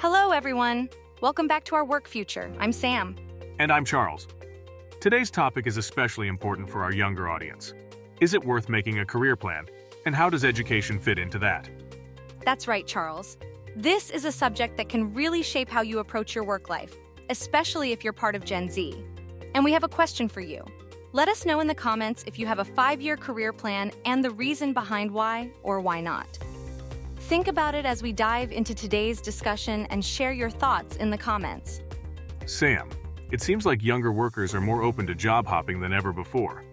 Hello, everyone. Welcome back to our work future. I'm Sam. And I'm Charles. Today's topic is especially important for our younger audience. Is it worth making a career plan? And how does education fit into that? That's right, Charles. This is a subject that can really shape how you approach your work life, especially if you're part of Gen Z. And we have a question for you. Let us know in the comments if you have a 5-year career plan and the reason behind why or why not. Think about it as we dive into today's discussion and share your thoughts in the comments. Sam, it seems like younger workers are more open to job hopping than ever before.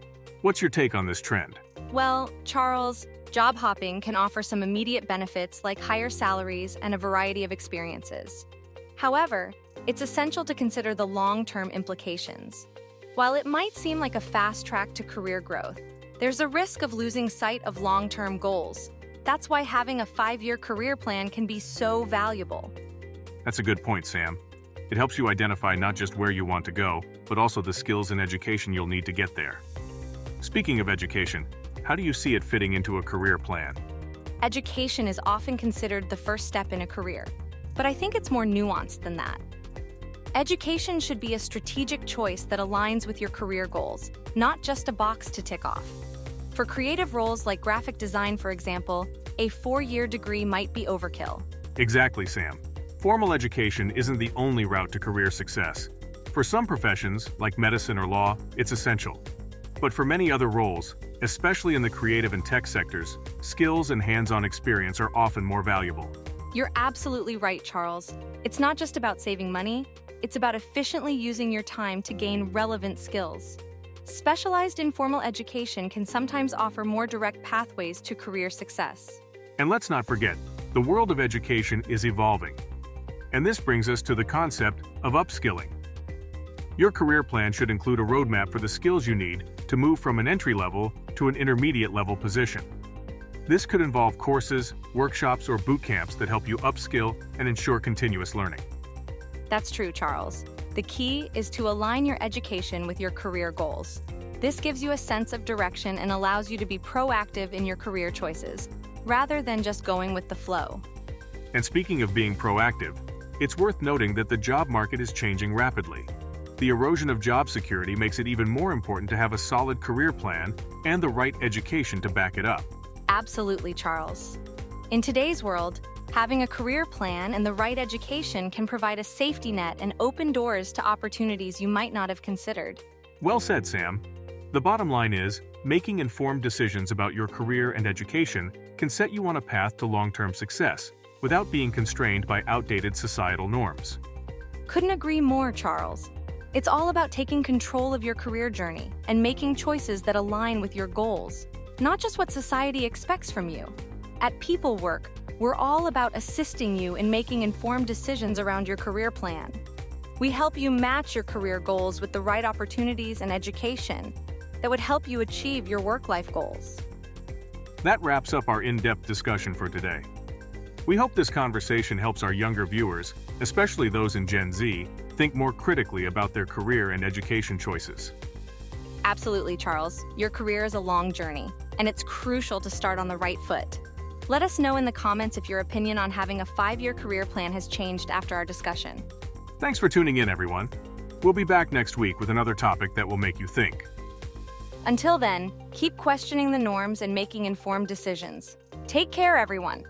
What's your take on this trend? Well, Charles, job hopping can offer some immediate benefits like higher salaries and a variety of experiences. However, it's essential to consider the long-term implications. While it might seem like a fast track to career growth, there's a risk of losing sight of long-term goals. That's why having a 5-year career plan can be so valuable. That's a good point, Sam. It helps you identify not just where you want to go, but also the skills and education you'll need to get there. Speaking of education, how do you see it fitting into a career plan? Education is often considered the first step in a career, but I think it's more nuanced than that. Education should be a strategic choice that aligns with your career goals, not just a box to tick off. For creative roles like graphic design, for example, a 4-year degree might be overkill. Exactly, Sam. Formal education isn't the only route to career success. For some professions, like medicine or law, it's essential. But for many other roles, especially in the creative and tech sectors, skills and hands-on experience are often more valuable. You're absolutely right, Charles. It's not just about saving money, it's about efficiently using your time to gain relevant skills. Specialized informal education can sometimes offer more direct pathways to career success. And let's not forget, the world of education is evolving. And this brings us to the concept of upskilling. Your career plan should include a roadmap for the skills you need to move from an entry-level to an intermediate-level position. This could involve courses, workshops, or boot camps that help you upskill and ensure continuous learning. That's true, Charles. The key is to align your education with your career goals. This gives you a sense of direction and allows you to be proactive in your career choices, rather than just going with the flow. And speaking of being proactive, it's worth noting that the job market is changing rapidly. The erosion of job security makes it even more important to have a solid career plan and the right education to back it up. Absolutely, Charles. In today's world, having a career plan and the right education can provide a safety net and open doors to opportunities you might not have considered. Well said, Sam. The bottom line is, making informed decisions about your career and education can set you on a path to long-term success without being constrained by outdated societal norms. Couldn't agree more, Charles. It's all about taking control of your career journey and making choices that align with your goals, not just what society expects from you. At People Work, we're all about assisting you in making informed decisions around your career plan. We help you match your career goals with the right opportunities and education that would help you achieve your work-life goals. That wraps up our in-depth discussion for today. We hope this conversation helps our younger viewers, especially those in Gen Z, think more critically about their career and education choices. Absolutely, Charles. Your career is a long journey, and it's crucial to start on the right foot. Let us know in the comments if your opinion on having a 5-year career plan has changed after our discussion. Thanks for tuning in, everyone. We'll be back next week with another topic that will make you think. Until then, keep questioning the norms and making informed decisions. Take care, everyone.